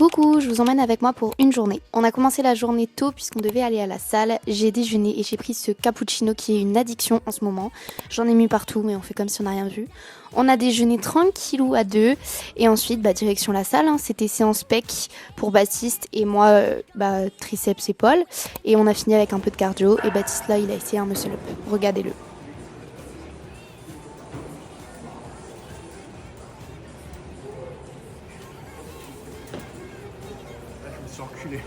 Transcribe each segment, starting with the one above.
Coucou, je vous emmène avec moi pour une journée. On a commencé la journée tôt puisqu'on devait aller à la salle. J'ai déjeuné et j'ai pris ce cappuccino qui est une addiction en ce moment. J'en ai mis partout mais on fait comme si on n'a rien vu. On a déjeuné tranquillou à deux et ensuite direction la salle. C'était séance pec pour Baptiste et moi triceps épaules. Et on a fini avec un peu de cardio et Baptiste là il a essayé un muscle up. Regardez-le. Enculé.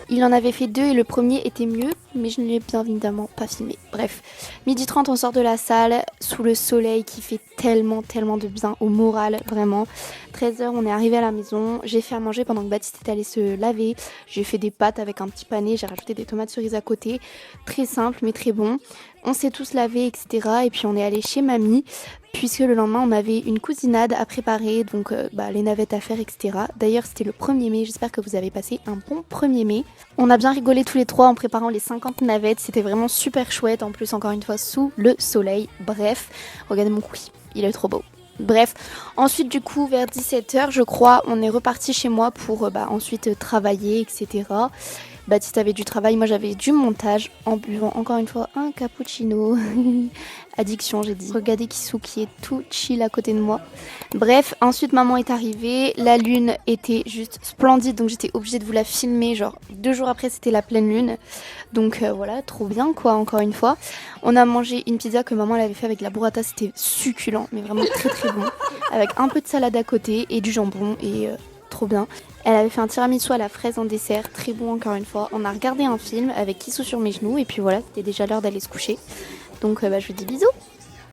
Il en avait fait deux et le premier était mieux, mais je ne l'ai bien évidemment pas filmé. Bref, 12h30 on sort de la salle, sous le soleil qui fait tellement de bien au moral, vraiment. 13h on est arrivé à la maison, j'ai fait à manger pendant que Baptiste est allé se laver. J'ai fait des pâtes avec un petit pané, j'ai rajouté des tomates cerises à côté. Très simple mais très bon. On s'est tous lavés, etc. Et puis on est allé chez mamie, puisque le lendemain on avait une cousinade à préparer, donc les navettes à faire, etc. D'ailleurs c'était le 1er mai, j'espère que vous avez passé un bon 1er mai. On a bien rigolé tous les trois en préparant les 50 navettes, c'était vraiment super chouette, en plus encore une fois sous le soleil. Bref, regardez mon couille, il est trop beau. Bref, ensuite du coup vers 17h je crois on est reparti chez moi pour ensuite travailler, etc. Baptiste avait du travail, moi j'avais du montage en buvant encore une fois un cappuccino. Addiction j'ai dit. Regardez Kissou qui est tout chill à côté de moi. Bref, ensuite maman est arrivée, la lune était juste splendide donc j'étais obligée de vous la filmer, genre 2 jours après c'était la pleine lune. Donc voilà, trop bien quoi encore une fois. On a mangé une pizza que maman elle avait fait avec la burrata, c'était succulent mais vraiment très bon. Avec un peu de salade à côté et du jambon et trop bien. Elle avait fait un tiramisu à la fraise en dessert, très bon encore une fois. On a regardé un film avec Kissou sur mes genoux et puis voilà, c'était déjà l'heure d'aller se coucher. Donc je vous dis bisous.